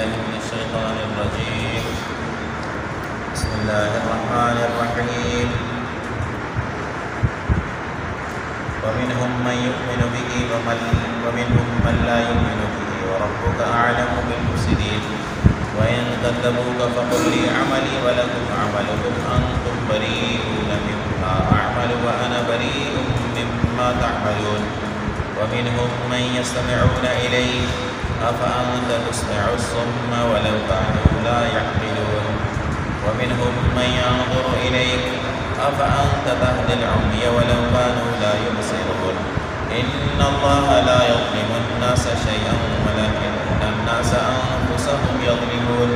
بالله من الشيطان الرجيم. بسم الله الرحمن الرحيم. ومنهم من يؤمن به ومنهم من لا يؤمن به وربك أعلم بالمفسدين. وإن كذبوك فقل لي عملي ولكم عملكم أنتم بريئون مما أعمل وأنا بريء مما تعملون. ومنهم من يستمعون إليك أفأنت تسمع الصم ولو كانوا لا يعقلون. ومنهم من ينظر إليك أفأنت تهدي العمي ولو كانوا لا يبصرون. إن الله لا يظلم الناس شيئا ولكن الناس أنفسهم يظلمون.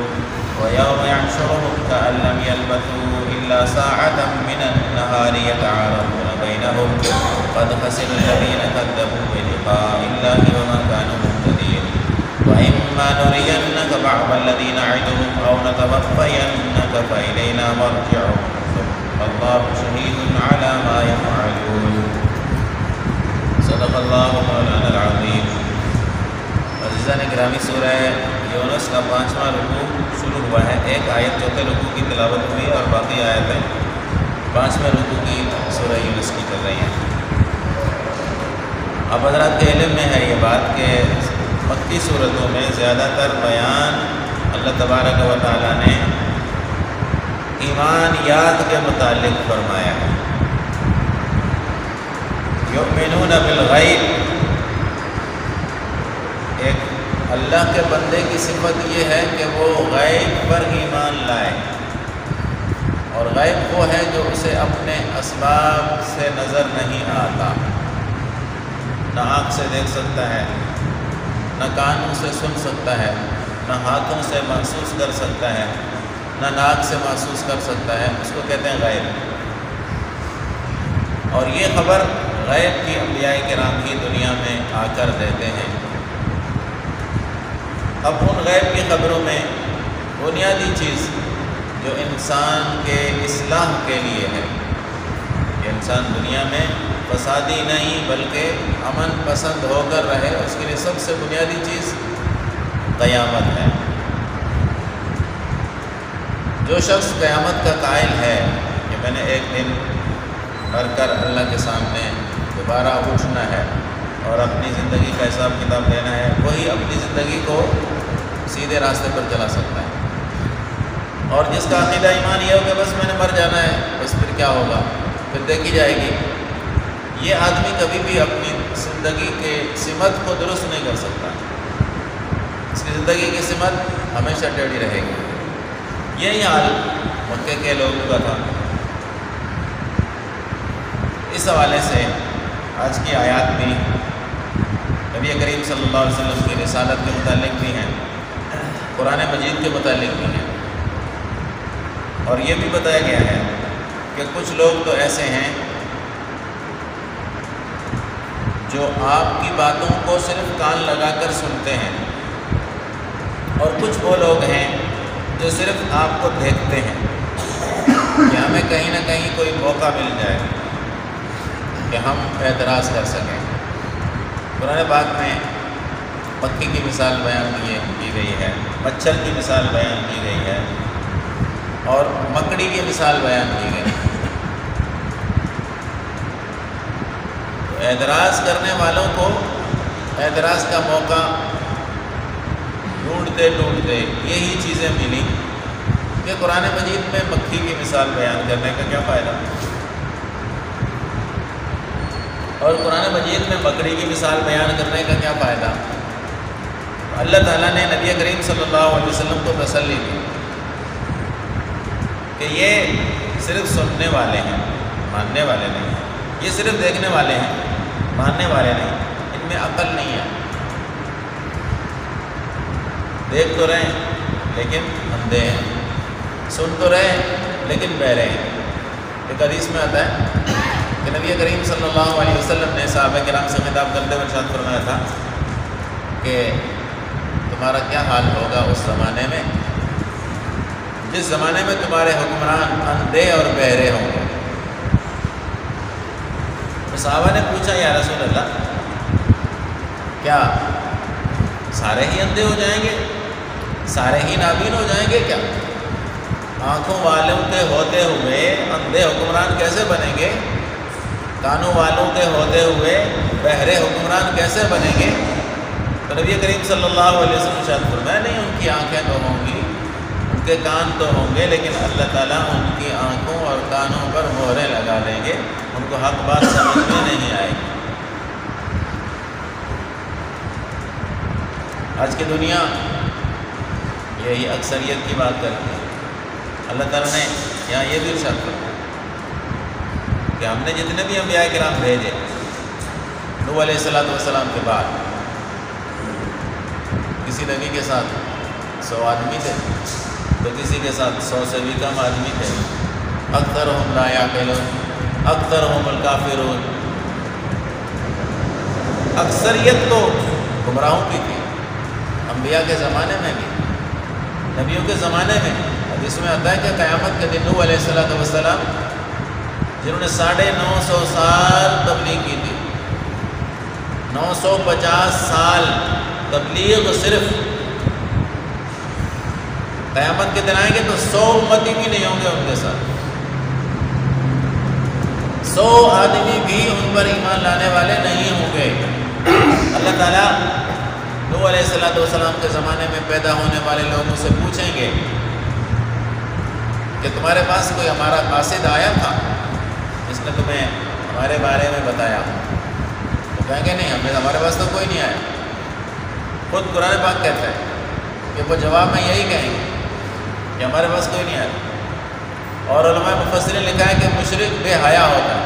ويوم يحشرهم كأن لم يلبثوا إلا ساعة من النهار يتعارفون بينهم قد خسر الذين كذبوا بلقاء الله وما كانوا مهتدين. وإما نرينك بعض الذين نعدهم أو نتوفينك فإلينا مرجعهم ثم الله شهيد على ما يفعلون. صدق اللہ مولانا العظیم. عزیزان گرامی، سورہ یونس کا 5واں رکوع شروع ہوا ہے. ایک آیت چوتھے رکوع کی تلاوت ہوئی اور باقی آیتیں 5ویں رکوع کی سورہ یونس کی چل رہی ہیں. اب حضرات کے علم میں ہے یہ بات کہ مکی صورتوں میں زیادہ تر بیان اللہ تبارک و تعالیٰ نے ایمانیات کے متعلق فرمایا ہے. یؤمنون بالغیب، ایک اللہ کے بندے کی صفت یہ ہے کہ وہ غیب پر ایمان لائے، اور غیب وہ ہے جو اسے اپنے اسباب سے نظر نہیں آتا. نہ آنکھ سے دیکھ سکتا ہے، نہ کانوں سے سن سکتا ہے، نہ ہاتھوں سے محسوس کر سکتا ہے، نہ ناک سے محسوس کر سکتا ہے. اس کو کہتے ہیں غیب. اور یہ خبر غیب کی انبیاء کرام ہی دنیا میں آ کر دیتے ہیں. اب ان غیب کی خبروں میں بنیادی چیز جو انسان کے اصلاح کے لیے ہے کہ انسان دنیا میں فسادی نہیں بلکہ امن پسند ہو کر رہے، اس کے لیے سب سے بنیادی چیز قیامت ہے. جو شخص قیامت کا قائل ہے کہ میں نے ایک دن مر کر اللہ کے سامنے دوبارہ اٹھنا ہے اور اپنی زندگی کا حساب کتاب لینا ہے، وہی اپنی زندگی کو سیدھے راستے پر چلا سکتا ہے. اور جس کا عقیدہ ایمان یہ ہو کہ بس میں نے مر جانا ہے، بس پھر کیا ہوگا، پھر دیکھی جائے گی، یہ آدمی کبھی بھی اپنی زندگی کے سمت کو درست نہیں کر سکتا. اس کی زندگی کی سمت ہمیشہ ٹیڑھی رہے گی. یہی حال مکے کے لوگوں کا تھا. اس حوالے سے آج کی آیات بھی نبی کریم صلی اللہ علیہ وسلم کی رسالت کے متعلق بھی ہیں، قرآن مجید کے متعلق بھی ہیں. اور یہ بھی بتایا گیا ہے کہ کچھ لوگ تو ایسے ہیں جو آپ کی باتوں کو صرف کان لگا کر سنتے ہیں، اور کچھ وہ لوگ ہیں جو صرف آپ کو دیکھتے ہیں کہ ہمیں کہیں نہ کہیں کوئی موقع مل جائے کہ ہم اعتراض کر سکیں. قرآن پاک میں پکی کی مثال بیان کی گئی ہے، مچھر کی مثال بیان کی گئی ہے، اور مکڑی کی مثال بیان کی گئی. اعتراض کرنے والوں کو اعتراض کا موقع ڈھونڈتے ڈھونڈتے یہی چیزیں ملی کہ قرآن مجید میں مکھی کی مثال بیان کرنے کا کیا فائدہ، اور قرآن مجید میں مکڑی کی مثال بیان کرنے کا کیا فائدہ. اللہ تعالیٰ نے نبی کریم صلی اللہ علیہ وسلم کو تسلی دی کہ یہ صرف سننے والے ہیں، ماننے والے نہیں ہیں. یہ صرف دیکھنے والے ہیں، ماننے والے نہیں. ان میں عقل نہیں ہے. دیکھ تو رہے ہیں لیکن اندھے ہیں، سن تو رہے ہیں لیکن بہرے ہیں. ایک حدیث میں آتا ہے کہ نبی کریم صلی اللہ علیہ وسلم نے صحابہ کرام سے خطاب کرتے ہوئے ارشاد فرمایا تھا کہ تمہارا کیا حال ہوگا اس زمانے میں جس زمانے میں تمہارے حکمران اندھے اور بہرے ہوں گے. صحابہ نے پوچھا یا رسول اللہ کیا سارے ہی اندھے ہو جائیں گے؟ سارے ہی نابین ہو جائیں گے کیا؟ آنکھوں والوں کے ہوتے ہوئے اندھے حکمران کیسے بنیں گے؟ کانوں والوں کے ہوتے ہوئے بہرے حکمران کیسے بنیں گے؟ تو نبی کریم صلی اللہ علیہ وسلم شاید فرمایا نہیں، ان کی آنکھیں تو ہوں گی، ان کے کان تو ہوں گے، لیکن اللہ تعالیٰ ان کی آنکھوں اور کانوں پر مہریں لگا دیں گے، ان کو حق بات سمجھ میں نہیں آئے گی۔ آج کی دنیا یہی اکثریت کی بات کرتی ہے۔ اللہ تعالیٰ نے یہاں یہ بھی ارشاد فرمایا کہ ہم نے جتنے بھی انبیاء کرام بھیجے نوح علیہ السلام کے بعد، کسی نبی کے ساتھ 100 آدمی تھے تو کسی کے ساتھ 100 سے بھی کم آدمی تھے۔ اکثرہم لا یعقلون اکثرہم الکافرون، اکثریت تو گمراہوں کی تھی، انبیاء کے زمانے میں بھی، نبیوں کے زمانے میں۔ حدیث میں آتا ہے کہ قیامت کے دن نوح علیہ السلام جنہوں نے 950 سال تبلیغ کی تھی، 950 سال تبلیغ صرف، قیامت کے دن آئیں گے تو 100 امتی بھی نہیں ہوں گے ان کے ساتھ، 100 آدمی بھی ان پر ایمان لانے والے نہیں ہوں گے۔ اللہ تعالیٰ نوح علیہ السلام کے زمانے میں پیدا ہونے والے لوگوں سے پوچھیں گے کہ تمہارے پاس کوئی ہمارا قاصد آیا تھا جس نے تمہیں ہمارے بارے میں بتایا؟ تو کہیں گے نہیں، ہمارے پاس تو کوئی نہیں آیا۔ خود قرآن پاک کہتا ہے کہ وہ جواب میں یہی کہیں گے کہ ہمارے پاس کوئی نہیں آیا۔ اور علماء مفسرین نے لکھا ہے کہ مشرک بے حیا ہوتا ہے،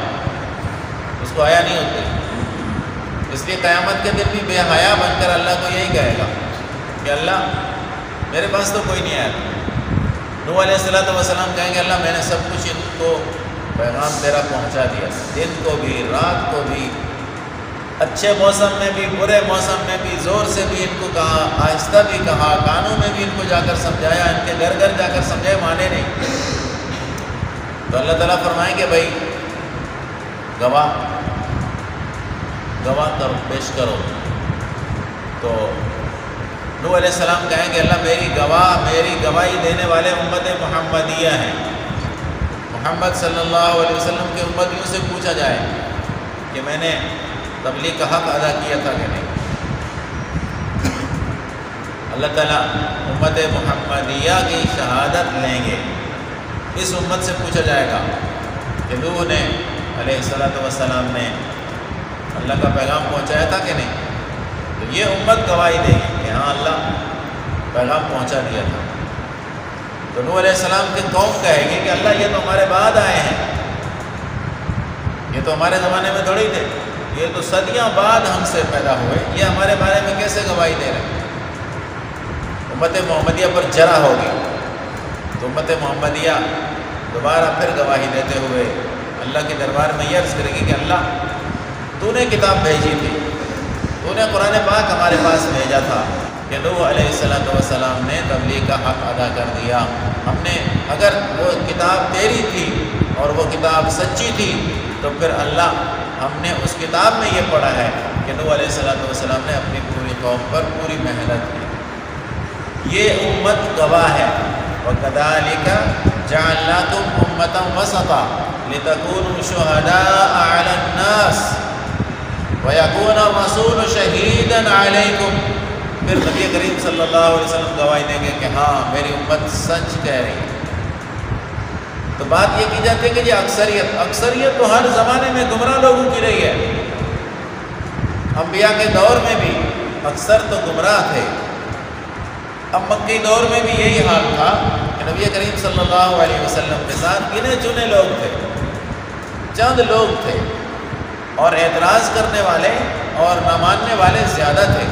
اس کو حیا نہیں ہوتی، اس لیے قیامت کے دن بھی بے حیا بن کر اللہ کو یہی کہے گا کہ اللہ میرے پاس تو کوئی نہیں آیا۔ نوح علیہ السلام کہیں گے اللہ میں نے سب کچھ ان کو پیغام تیرا پہنچا دیا، دن کو بھی رات کو بھی، اچھے موسم میں بھی برے موسم میں بھی، زور سے بھی ان کو کہا، آہستہ بھی کہا، کانوں میں بھی ان کو جا کر سمجھایا، ان کے گھر گھر جا کر سمجھائے، مانے نہیں۔ تو اللہ تعالیٰ فرمائیں کہ بھائی گواہ کرو، پیش کرو۔ تو نوح علیہ السلام کہیں گے اللہ میری گواہی دینے والے امت محمدیہ ہیں، محمد صلی اللہ علیہ وسلم کے امتیوں سے پوچھا جائے کہ میں نے تبلیغ کا حق ادا کیا تھا کہ نہیں۔ اللہ تعالیٰ امت محمدیہ کی شہادت لیں گے، اس امت سے پوچھا جائے گا کہ نوح نے علیہ السلام نے اللہ کا پیغام پہنچایا تھا کہ نہیں؟ تو یہ امت گواہی دے گی کہ ہاں اللہ پیغام پہنچا دیا تھا۔ تو نوح علیہ السلام کی قوم کہے گی کہ اللہ یہ تو ہمارے بعد آئے ہیں، یہ تو ہمارے زمانے میں تھوڑی تھے، یہ تو صدیاں بعد ہم سے پیدا ہوئے، یہ ہمارے بارے میں کیسے گواہی دے رہے ہیں؟ امت محمدیہ پر جرا ہوگی، تو امت محمدیہ دوبارہ پھر گواہی دیتے ہوئے اللہ کے دربار میں یہ عرض کرے گی کہ اللہ تو نے کتاب بھیجی تھی، تو نے قرآن پاک ہمارے پاس بھیجا تھا کہ نوح علیہ السلام نے تبلیغ کا حق ادا کر دیا۔ ہم نے اگر وہ کتاب تیری تھی اور وہ کتاب سچی تھی تو پھر اللہ ہم نے اس کتاب میں یہ پڑھا ہے کہ نوح علیہ السلام نے اپنی پوری قوم پر پوری محنت کی۔ یہ امت گواہ ہے۔ وَكَذَلِكَ جَعَلْنَاكُمْ أُمَّةً وَسَطًا لِتَكُونُوا شُهَدَاءَ عَلَى النَّاسِ وَيَكُونَ الرَّسُولُ شَهِيدًا عَلَيْكُمْ۔ پھر نبی کریم صلی اللہ علیہ وسلم گواہی دیں گے کہ ہاں میری امت سچ کہہ رہی ہے۔ تو بات یہ کی جاتی ہے کہ یہ اکثریت تو ہر زمانے میں گمراہ لوگوں کی رہی ہے۔ انبیاء کے دور میں بھی اکثر تو گمراہ تھے، اب مکی دور میں بھی یہی حال تھا کہ نبی کریم صلی اللہ علیہ وسلم کے ساتھ گنے چنے لوگ تھے، چند لوگ تھے، اور اعتراض کرنے والے اور نہ ماننے والے زیادہ تھے۔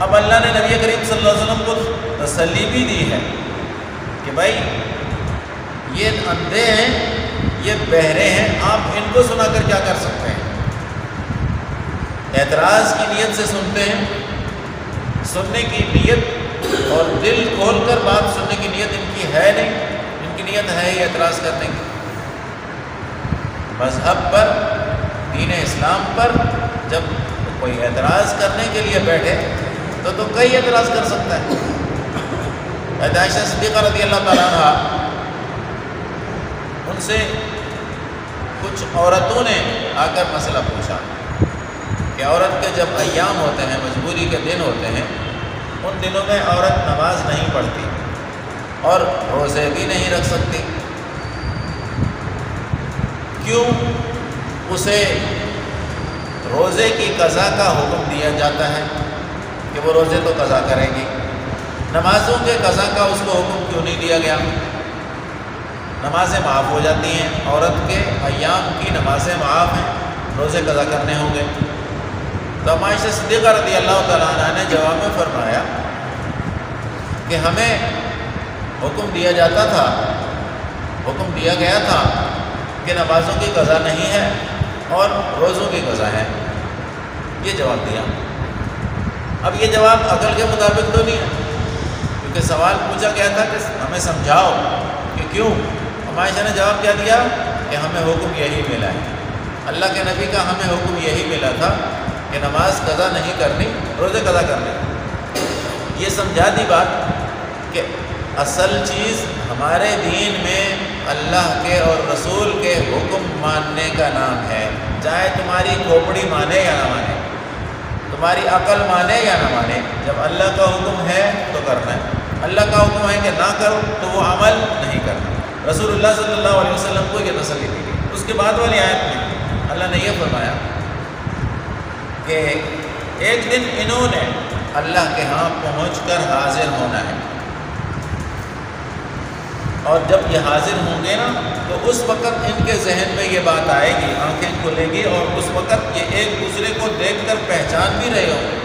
اب اللہ نے نبی کریم صلی اللہ علیہ وسلم کو تسلی بھی دی ہے کہ بھائی یہ اندھے ہیں، یہ بہرے ہیں، آپ ان کو سنا کر کیا کر سکتے ہیں؟ اعتراض کی نیت سے سنتے ہیں، سننے کی نیت اور دل کھول کر بات سننے کی نیت ان کی ہے نہیں، ان کی نیت ہے ہی اعتراض کرنے کی۔ مذہب پر، دین اسلام پر جب کوئی اعتراض کرنے کے لیے بیٹھے تو کئی اعتراض کر سکتا ہے، عائشہ صدیقہ رضی اللہ تعالیٰ عنہ، ان سے کچھ عورتوں نے آ کر مسئلہ پوچھا کہ عورت کے جب ایام ہوتے ہیں، مجبوری کے دن ہوتے ہیں، ان دنوں میں عورت نماز نہیں پڑھتی اور روزے بھی نہیں رکھ سکتی، کیوں اسے روزے کی قضا کا حکم دیا جاتا ہے کہ وہ روزے تو قضا کرے گی، نمازوں کے قضا کا اس کو حکم کیوں نہیں دیا گیا؟ نمازیں معاف ہو جاتی ہیں، عورت کے ایام کی نمازیں معاف ہیں، روزے قضا کرنے ہوں گے۔ تو عائشہ صدیقہ رضی اللہ تعالیٰ عنہ نے جواب میں فرمایا کہ ہمیں حکم دیا جاتا تھا، حکم دیا گیا تھا کہ نمازوں کی قضا نہیں ہے اور روزوں کی قضا ہے، یہ جواب دیا۔ اب یہ جواب عقل کے مطابق تو نہیں ہے، کیونکہ سوال پوچھا گیا تھا کہ ہمیں سمجھاؤ کہ کیوں۔ عائشہ نے جواب کیا دیا کہ ہمیں حکم یہی ملا ہے، اللہ کے نبی کا ہمیں حکم یہی ملا تھا کہ نماز قضا نہیں کرنی، روزے قضا کرنے۔ یہ سمجھا دی بات کہ اصل چیز ہمارے دین میں اللہ کے اور رسول کے حکم ماننے کا نام ہے، چاہے تمہاری کھوپڑی مانے یا نہ مانے، تمہاری عقل مانے یا نہ مانے، جب اللہ کا حکم ہے تو کرنا ہے، اللہ کا حکم ہے کہ نہ کرو تو وہ عمل نہیں کرنا۔ رسول اللہ صلی اللہ علیہ وسلم کو یہ تسلی دی گئی۔ اس کے بعد والی آیت میں اللہ نے یہ فرمایا کہ ایک دن انہوں نے اللہ کے ہاں پہنچ کر حاضر ہونا ہے، اور جب یہ حاضر ہوں گے نا تو اس وقت ان کے ذہن میں یہ بات آئے گی، آنکھیں کھلے گی، اور اس وقت یہ ایک دوسرے کو دیکھ کر پہچان بھی رہے ہوں گے،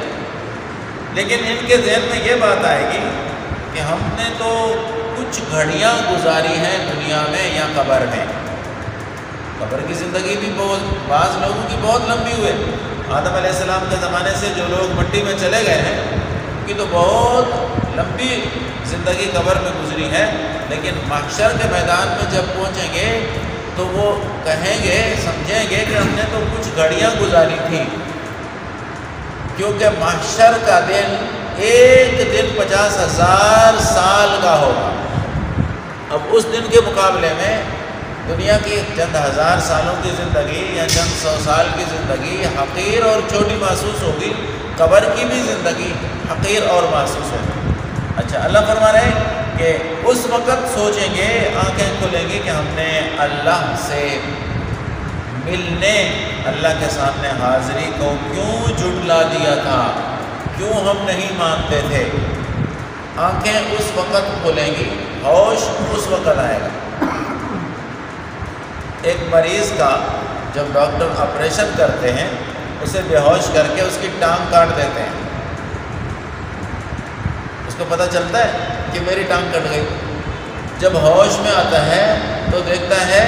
لیکن ان کے ذہن میں یہ بات آئے گی کہ ہم نے تو کچھ گھڑیاں گزاری ہیں دنیا میں یا قبر میں۔ قبر کی زندگی بھی بعض لوگوں کی بہت لمبی ہوئے، آدم علیہ السلام کے زمانے سے جو لوگ مٹی میں چلے گئے ہیں ان کی تو بہت لمبی زندگی قبر میں گزری ہے، لیکن محشر کے میدان میں جب پہنچیں گے تو وہ کہیں گے، سمجھیں گے کہ ہم نے تو کچھ گھڑیاں گزاری تھیں، کیونکہ محشر کا دن ایک دن 50,000 سال کا ہوگا۔ اب اس دن کے مقابلے میں دنیا کی چند ہزار سالوں کی زندگی یا چند 100 سال کی زندگی حقیر اور چھوٹی محسوس ہوگی، قبر کی بھی زندگی حقیر اور محسوس ہوگی۔ اچھا، اللہ فرما رہے ہیں کہ اس وقت سوچیں گے، آنکھیں کھلیں گی کہ ہم نے اللہ سے ملنے، اللہ کے سامنے حاضری کو کیوں جھٹلا دیا تھا، کیوں ہم نہیں مانتے تھے۔ آنکھیں اس وقت کھلیں گی، ہوش اس وقت آئے گا۔ ایک مریض کا جب ڈاکٹر آپریشن کرتے ہیں، اسے بے ہوش کر کے اس کی ٹانگ کاٹ دیتے ہیں، اس کو پتہ چلتا ہے کہ میری ٹانگ کٹ گئی۔ جب ہوش میں آتا ہے تو دیکھتا ہے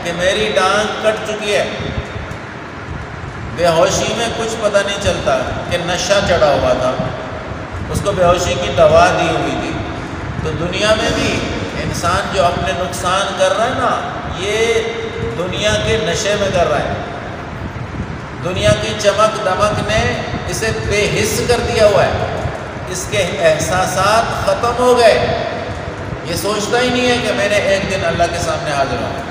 کہ میری ٹانگ کٹ چکی ہے۔ بے ہوشی میں کچھ پتہ نہیں چلتا کہ نشہ چڑھا ہوا تھا، اس کو بے ہوشی کی دوا دی ہوئی تھی۔ تو دنیا میں بھی انسان جو اپنے نقصان کر رہا ہے نا، یہ دنیا کے نشے میں کر رہا ہے۔ دنیا کی چمک دمک نے اسے بے حس کر دیا ہوا ہے، اس کے احساسات ختم ہو گئے، یہ سوچتا ہی نہیں ہے کہ میں نے ایک دن اللہ کے سامنے حاضر ہوں۔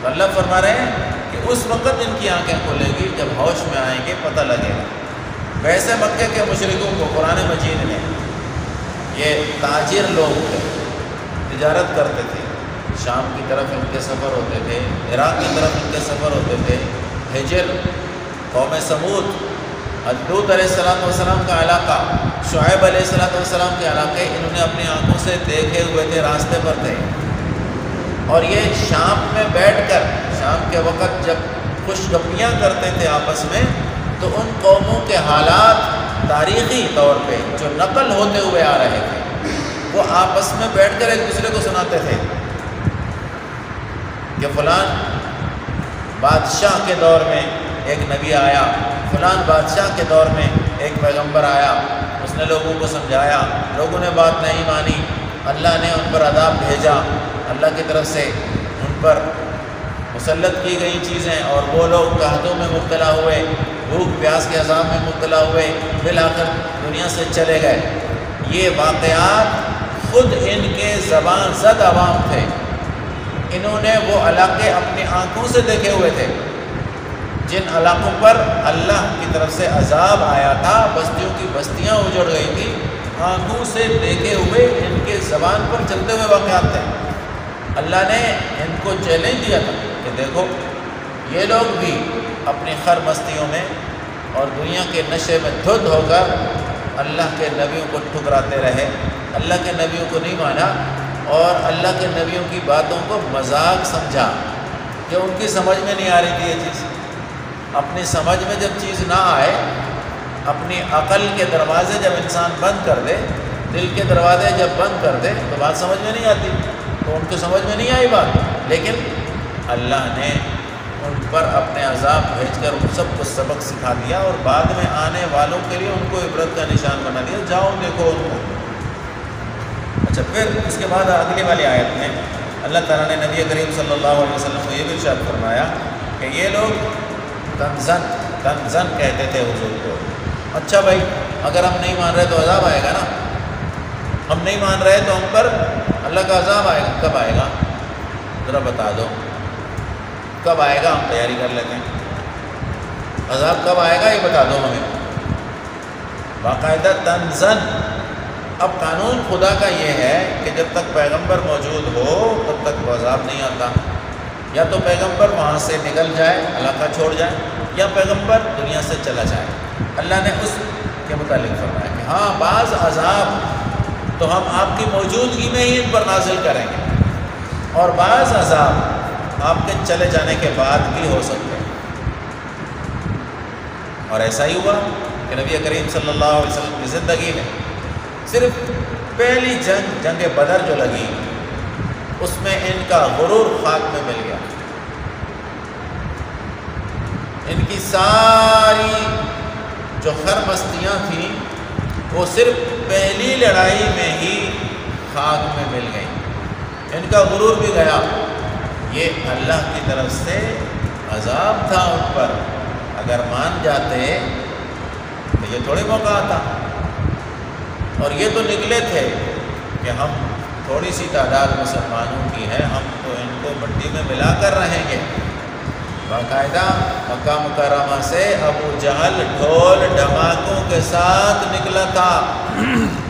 تو اللہ فرما رہے ہیں کہ اس وقت ان کی آنکھیں کھلے گی جب ہوش میں آئیں گے، پتہ لگے گا۔ ویسے مکے کے مشرکوں کو قرآن مجید میں، یہ تاجر لوگ تھے، تجارت کرتے تھے، شام کی طرف ان کے سفر ہوتے تھے، عراق کی طرف ان کے سفر ہوتے تھے۔ ہجر، قوم سمود، لوط علیہ السلام کا علاقہ، شعیب علیہ السلام کے علاقے، انہوں نے اپنی آنکھوں سے دیکھے ہوئے تھے، راستے پر تھے۔ اور یہ شام میں بیٹھ کر، شام کے وقت جب خوش گپیاں کرتے تھے آپس میں، تو ان قوموں کے حالات تاریخی طور پہ جو نقل ہوتے ہوئے آ رہے تھے، وہ آپس میں بیٹھ کر ایک دوسرے کو سناتے تھے کہ فلان بادشاہ کے دور میں ایک نبی آیا، فلان بادشاہ کے دور میں ایک پیغمبر آیا، اس نے لوگوں کو سمجھایا، لوگوں نے بات نہیں مانی، اللہ نے ان پر عذاب بھیجا، اللہ کی طرف سے ان پر مسلط کی گئی چیزیں، اور وہ لوگ قحطوں میں مبتلا ہوئے، بھوک پیاس کے عذاب میں مبتلا ہوئے، بالآخر دنیا سے چلے گئے۔ یہ واقعات خود ان کے زبان زد عوام تھے، انہوں نے وہ علاقے اپنی آنکھوں سے دیکھے ہوئے تھے جن علاقوں پر اللہ کی طرف سے عذاب آیا تھا، بستیوں کی بستیاں اجڑ گئی تھی، آنکھوں سے دیکھے ہوئے ان کے زبان پر چلتے ہوئے واقعات تھے۔ اللہ نے ان کو چیلنج دیا تھا کہ دیکھو یہ لوگ بھی اپنی خر بستیوں میں اور دنیا کے نشے میں دھت ہو کر اللہ کے نبیوں کو ٹھکراتے رہے، اللہ کے نبیوں کو نہیں مانا اور اللہ کے نبیوں کی باتوں کو مذاق سمجھا کہ ان کی سمجھ میں نہیں آ رہی تھی یہ چیز۔ اپنی سمجھ میں جب چیز نہ آئے، اپنی عقل کے دروازے جب انسان بند کر دے، دل کے دروازے جب بند کر دے تو بات سمجھ میں نہیں آتی، تو ان کو سمجھ میں نہیں آئی بات، لیکن اللہ نے ان پر اپنے عذاب بھیج کر ان سب کو سبق سکھا دیا اور بعد میں آنے والوں کے لیے ان کو عبرت کا نشان بنا دیا، جاؤ دیکھو ان کو۔ اچھا، پھر اس کے بعد اگلی والی آیت میں اللہ تعالیٰ نے نبی کریم صلی اللہ علیہ وسلم کو یہ بھی ارشاد فرمایا کہ یہ لوگ تنزن کہتے تھے حضور کو، اچھا بھائی اگر ہم نہیں مان رہے تو عذاب آئے گا نا، ہم نہیں مان رہے تو ہم پر اللہ کا عذاب آئے گا، کب آئے گا ذرا بتا دو، کب آئے گا، ہم تیاری کر لیتے ہیں، عذاب کب آئے گا یہ بتا دو ہمیں۔ باقاعدہ تنزن، اب قانون خدا کا یہ ہے کہ جب تک پیغمبر موجود ہو تب تک وہ عذاب نہیں آتا، یا تو پیغمبر وہاں سے نکل جائے، علاقہ چھوڑ جائے، یا پیغمبر دنیا سے چلا جائے۔ اللہ نے اس کے متعلق فرمایا کہ ہاں بعض عذاب تو ہم آپ کی موجودگی میں ہی ان پر نازل کریں گے، اور بعض عذاب آپ کے چلے جانے کے بعد بھی ہو سکتے ہیں۔ اور ایسا ہی ہوا کہ نبی کریم صلی اللہ علیہ وسلم کی زندگی میں صرف پہلی جنگ بدر جو لگی اس میں ان کا غرور خاک میں مل گیا، ان کی ساری جو خر بستیاں تھیں وہ صرف پہلی لڑائی میں ہی خاک میں مل گئیں، ان کا غرور بھی گیا۔ یہ اللہ کی طرف سے عذاب تھا ان پر، اگر مان جاتے تو یہ تھوڑی موقع آتا، اور یہ تو نکلے تھے کہ ہم تھوڑی سی تعداد مسلمانوں کی ہے، ہم تو ان کو مٹی میں ملا کر رہیں گے۔ باقاعدہ مکہ مکرمہ سے ابو جہل ڈھول ڈھماکوں کے ساتھ نکلا تھا،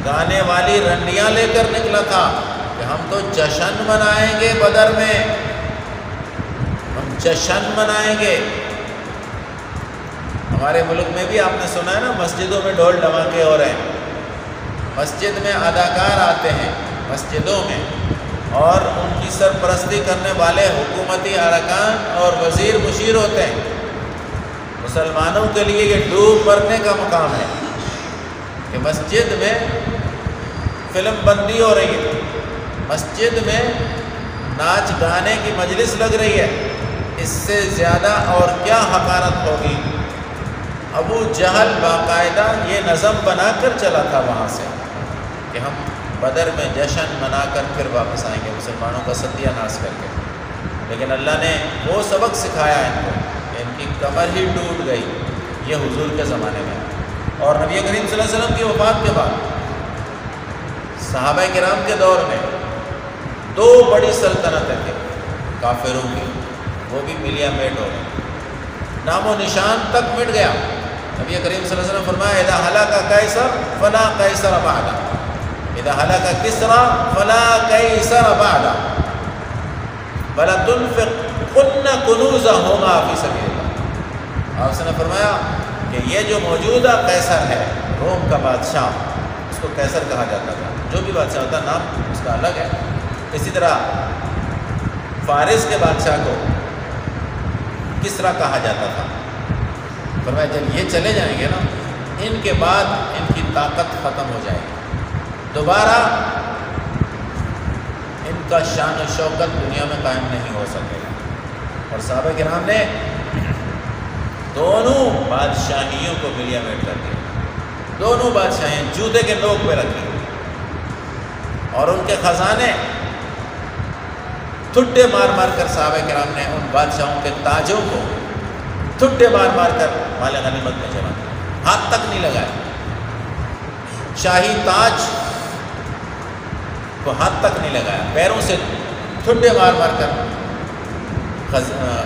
گانے والی رنڈیاں لے کر نکلا تھا کہ ہم تو جشن منائیں گے، بدر میں ہم جشن منائیں گے۔ ہمارے ملک میں بھی آپ نے سنا ہے نا، مسجدوں میں ڈھول ڈھماکے ہو رہے ہیں، مسجد میں اداکار آتے ہیں مسجدوں میں، اور ان کی سرپرستی کرنے والے حکومتی ارکان اور وزیر مشیر ہوتے ہیں۔ مسلمانوں کے لیے یہ ڈوب مرنے کا مقام ہے کہ مسجد میں فلم بندی ہو رہی ہے، مسجد میں ناچ گانے کی مجلس لگ رہی ہے، اس سے زیادہ اور کیا حقارت ہوگی۔ ابو جہل باقاعدہ یہ نظم بنا کر چلا تھا وہاں سے کہ ہم بدر میں جشن منا کر پھر واپس آئیں گے مسلمانوں کا ستیہ ناش کر کے، لیکن اللہ نے وہ سبق سکھایا ان کو کہ ان کی کمر ہی ٹوٹ گئی۔ یہ حضور کے زمانے میں، اور نبی کریم صلی اللہ علیہ وسلم کی وفات کے بعد صحابہ کرام کے دور میں دو بڑی سلطنتیں تھیں کافروں کی، وہ بھی ملیا میٹ ہو گئی، نام و نشان تک مٹ گیا۔ نبی کریم صلی اللہ علیہ وسلم فرمایا اذا ہلاک قیصر فلا قیصر بعدہ، اذا ہلاک کسریٰ فلا قیصر بعدہ، ولا تنفقن کنوزہما فی سبیل اللہ۔ آپ نے فرمایا کہ یہ جو موجودہ قیصر ہے، روم کا بادشاہ، اس کو قیصر کہا جاتا تھا، جو بھی بادشاہ ہوتا نام اس کا الگ ہے، اسی طرح فارس کے بادشاہ کو کسریٰ کہا جاتا تھا۔ فرمایا جب یہ چلے جائیں گے نا، ان کے بعد ان کی طاقت ختم ہو جائے گی، دوبارہ ان کا شان و شوکت دنیا میں قائم نہیں ہو سکے گا۔ اور صحابہ کرام نے دونوں بادشاہیوں کو ملیا میٹ کر دیا، دونوں بادشاہیں جوتے کے نوک پہ رکھی، اور ان کے خزانے ٹھڈے مار مار کر صحابہ کرام نے ان بادشاہوں کے تاجوں کو ٹھڈے مار مار کر مال غنیمت میں جمع کیا، ہاتھ تک نہیں لگائے۔ شاہی تاج کو ہاتھ تک نہیں لگایا، پیروں سے ٹھڈے مار مار کر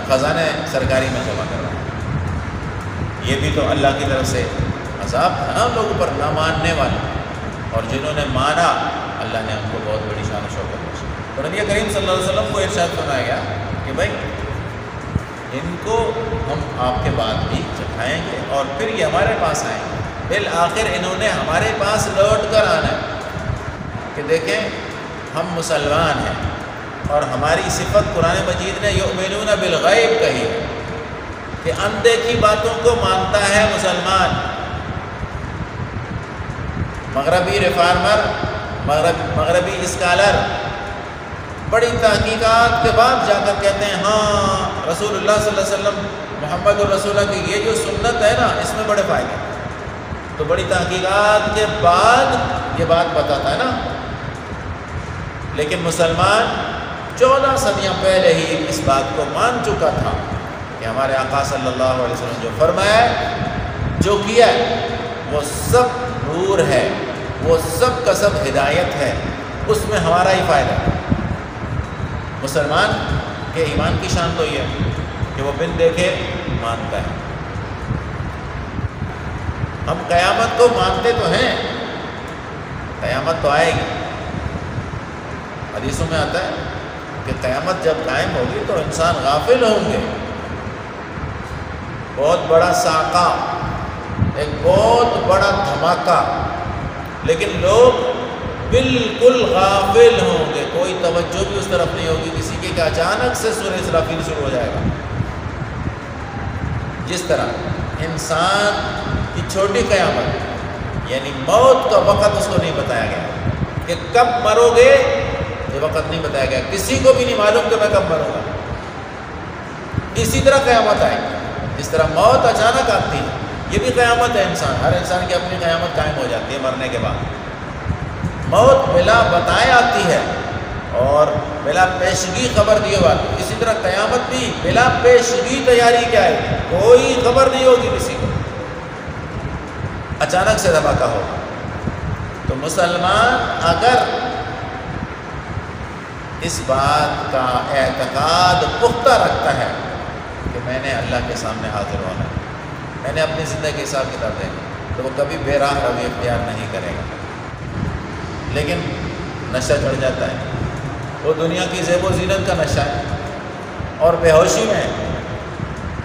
خزانے سرکاری میں جمع کروایا۔ یہ بھی تو اللہ کی طرف سے عذاب تھا نا لوگوں پر، نہ ماننے والے، اور جنہوں نے مانا اللہ نے ان کو بہت بڑی شان و شوکت بخشی۔ تو نبی کریم صلی اللہ علیہ وسلم کو ارشاد فرمایا گیا کہ بھائی ان کو ہم آپ کے بعد بھی چڑھائیں گے اور پھر یہ ہمارے پاس آئیں گے، بالآخر انہوں نے ہمارے پاس لوٹ کر آنا ہے کہ دیکھیں ہم مسلمان ہیں، اور ہماری صفت قرآن مجید نے یؤمنون بالغیب کہی ہے کہ اندیکھی باتوں کو مانتا ہے مسلمان۔ مغربی ریفارمر، مغربی اسکالر بڑی تحقیقات کے بعد جا کر کہتے ہیں ہاں رسول اللہ صلی اللہ علیہ وسلم محمد الرسول اللہ کی یہ جو سنت ہے نا اس میں بڑے فائدے، تو بڑی تحقیقات کے بعد یہ بات بتاتا ہے نا۔ لیکن مسلمان 14 صدیاں پہلے ہی اس بات کو مان چکا تھا کہ ہمارے آقا صلی اللہ علیہ وسلم جو فرمایا، جو کیا وہ سب نور ہے، وہ سب کا سب ہدایت ہے، اس میں ہمارا ہی فائدہ ہے۔ مسلمان کے ایمان کی شان تو یہ ہے کہ وہ بن دیکھے مانتا ہے۔ ہم قیامت کو مانتے تو ہیں، قیامت تو آئے گی، حدیثوں میں آتا ہے کہ قیامت جب قائم ہوگی تو انسان غافل ہوں گے، بہت بڑا ساقہ، ایک بہت بڑا دھماکہ، لیکن لوگ بالکل غافل ہوں گے، کوئی توجہ بھی اس طرف نہیں ہوگی کسی کی کہ اچانک سے سورہ اسرافیل شروع ہو جائے گا۔ جس طرح انسان کی چھوٹی قیامت یعنی موت کا وقت اس کو نہیں بتایا گیا کہ کب مرو گے، یہ وقت نہیں بتایا گیا، کسی کو بھی نہیں معلوم کہ میں کب مروں گا۔ اسی طرح قیامت آئے گی، جس طرح موت اچانک آتی ہے، یہ بھی قیامت ہے۔ ہر انسان کی اپنی قیامت قائم ہو جاتی ہے مرنے کے بعد۔ موت بلا بتائے آتی ہے اور بلا پیشگی خبر دیے آتی ہے، اسی طرح قیامت بھی بلا پیشگی تیاری کے آئے گی، کوئی خبر نہیں ہوگی کسی کو، اچانک سے دھماکہ ہوگا۔ تو مسلمان اگر اس بات کا اعتقاد پختہ رکھتا ہے کہ میں نے اللہ کے سامنے حاضر ہونا ہے، میں نے اپنی زندگی حساب کتاب دینی، تو وہ کبھی بے راہ روی اختیار نہیں کرے گا۔ لیکن نشہ چڑھ جاتا ہے، وہ دنیا کی زیب و زینت کا نشہ ہے، اور بے ہوشی میں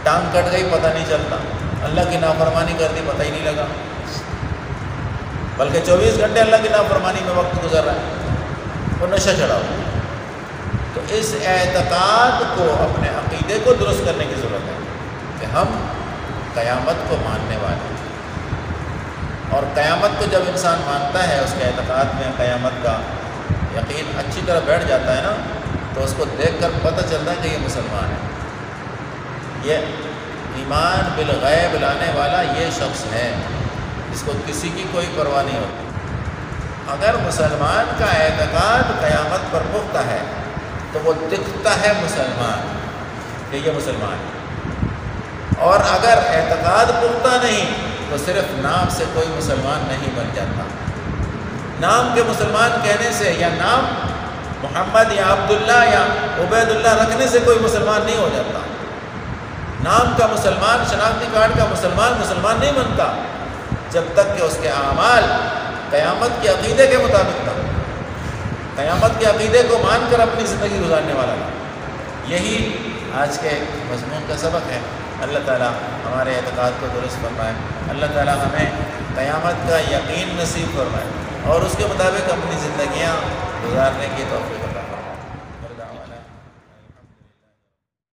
ٹانگ کٹ گئی پتہ نہیں چلتا، اللہ کی نافرمانی کر دی پتہ ہی نہیں لگا، بلکہ 24 گھنٹے اللہ کی نافرمانی میں وقت گزر رہا ہے، وہ نشہ چڑھا ہوا۔ تو اس اعتقاد کو، اپنے عقیدے کو درست کرنے کی ضرورت ہے کہ ہم قیامت کو ماننے والے ہیں، اور قیامت کو جب انسان مانتا ہے، اس کے اعتقاد میں قیامت کا یقین اچھی طرح بیٹھ جاتا ہے نا، تو اس کو دیکھ کر پتہ چلتا ہے کہ یہ مسلمان ہے، یہ ایمان بالغیب لانے والا یہ شخص ہے، اس کو کسی کی کوئی پرواہ نہیں ہوتی۔ اگر مسلمان کا اعتقاد قیامت پر پختہ ہے تو وہ دکھتا ہے مسلمان کہ یہ مسلمان ہے، اور اگر اعتقاد پختہ نہیں تو صرف نام سے کوئی مسلمان نہیں بن جاتا۔ نام کے مسلمان کہنے سے، یا نام محمد یا عبداللہ یا عبید اللہ رکھنے سے کوئی مسلمان نہیں ہو جاتا۔ نام کا مسلمان، شناختی کارڈ کا مسلمان نہیں بنتا جب تک کہ اس کے اعمال قیامت کے عقیدے کے مطابق نہ ہو، قیامت کے عقیدے کو مان کر اپنی زندگی گزارنے والا نہ۔ یہی آج کے مضمون کا سبق ہے۔ اللہ تعالیٰ ہمارے اعتقاد کو درست فرمائے، اللہ تعالیٰ ہمیں قیامت کا یقین نصیب فرمائے اور اس کے مطابق اپنی زندگیاں گزارنے کی توفیق